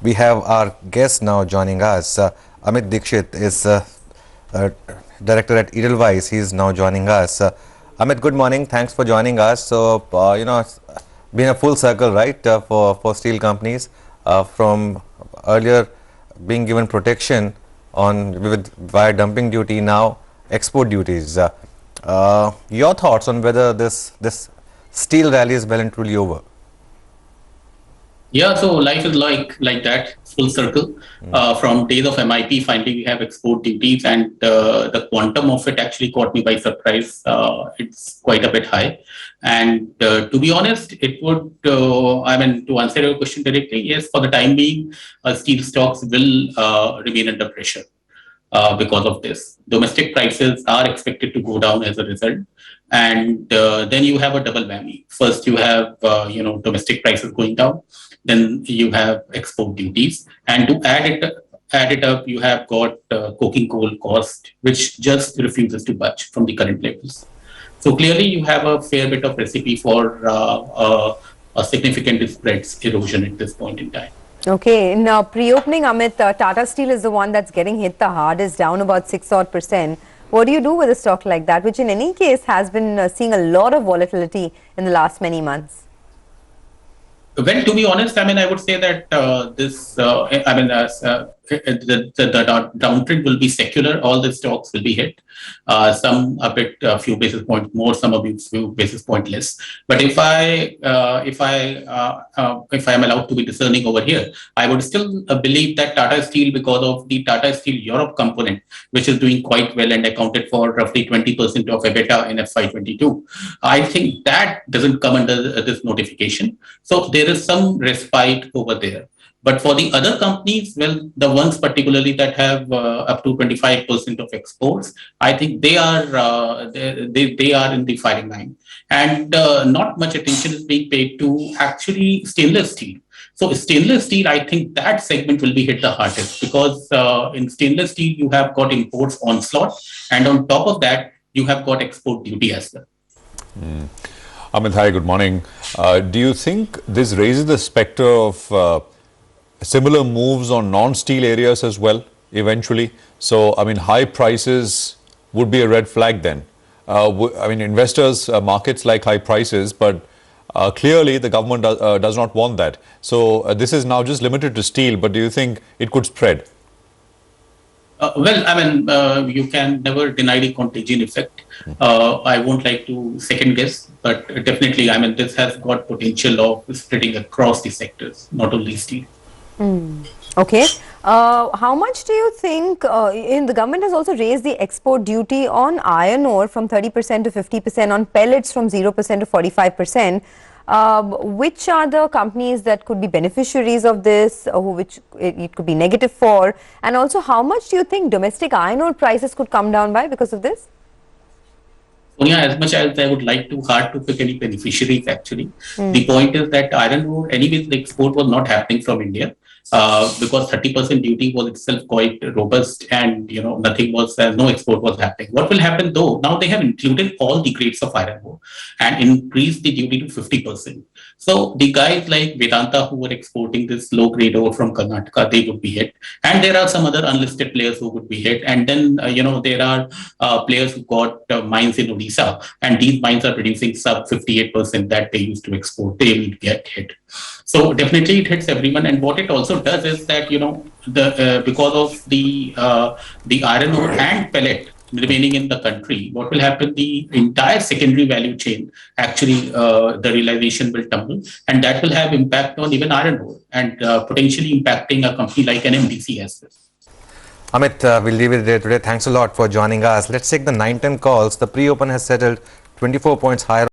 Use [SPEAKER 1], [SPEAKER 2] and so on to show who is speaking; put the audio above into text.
[SPEAKER 1] We have our guest now joining us. Amit Dixit is director at Edelweiss. He is now joining us. Amit, good morning. Thanks for joining us. So, it's been a full circle, right, for steel companies from earlier being given protection via dumping duty, now export duties. Your thoughts on whether this steel rally is well and truly over?
[SPEAKER 2] Yeah, so life is like that, full circle. From days of MIP, finally we have export duties, and the quantum of it actually caught me by surprise. It's quite a bit high, and to be honest, it would. To answer your question directly, yes, for the time being, steel stocks will remain under pressure. Because of this, domestic prices are expected to go down as a result, and then you have a double whammy. First, you have domestic prices going down, then you have export duties, and to add it up, you have got coking coal cost, which just refuses to budge from the current levels. So clearly, you have a fair bit of recipe for a significant spreads erosion at this point in time.
[SPEAKER 3] Okay, now pre-opening, Amit, Tata Steel is the one that's getting hit the hardest, down about 6% odd. What do you do with a stock like that, which in any case has been seeing a lot of volatility in the last many months?
[SPEAKER 2] Well, to be honest, I would say that the downtrend will be secular. All the stocks will be hit. Some a few basis points more, some a few basis points less. But if I am allowed to be discerning over here, I would still believe that Tata Steel, because of the Tata Steel Europe component, which is doing quite well and accounted for roughly 20% of EBITDA in FY22, I think that doesn't come under this notification. So there is some respite over there. But for the other companies, well, the ones particularly that have up to 25% of exports, I think they are they are in the firing line, and not much attention is being paid to actually stainless steel. So stainless steel, I think that segment will be hit the hardest, because in stainless steel you have got imports onslaught, and on top of that you have got export duty as well.
[SPEAKER 4] Amit, hi, good morning. Do you think this raises the specter of similar moves on non-steel areas as well, eventually? So, high prices would be a red flag then. Investors, markets like high prices, but clearly the government does not want that. So, this is now just limited to steel, but do you think it could spread?
[SPEAKER 2] You can never deny the contagion effect. I won't like to second guess, but definitely, this has got potential of spreading across the sectors, not only steel.
[SPEAKER 3] Okay. How much do you think, the government has also raised the export duty on iron ore from 30% to 50%, on pellets from 0% to 45%. Which are the companies that could be beneficiaries of this, which it could be negative for? And also, how much do you think domestic iron ore prices could come down by because of this?
[SPEAKER 2] Sonia, as much as I would like to, hard to pick any beneficiaries actually. The point is that iron ore, anyways, the export was not happening from India. Because 30% duty was itself quite robust, and nothing was, no export was happening. What will happen though? Now they have included all the grades of iron ore and increased the duty to 50%. So the guys like Vedanta, who were exporting this low grade ore from Karnataka, they would be hit, and there are some other unlisted players who would be hit. And then there are players who got mines in Odisha, and these mines are producing sub 58% that they used to export. They will get hit. So definitely it hits everyone, and what it also does is that because of the iron ore and pellet remaining in the country, what will happen? The entire secondary value chain, actually, the realization will tumble, and that will have impact on even iron ore, and potentially impacting a company like NMDC as well.
[SPEAKER 1] Amit, we'll leave it there today. Thanks a lot for joining us. Let's take the 9-10 calls. The pre-open has settled 24 points higher.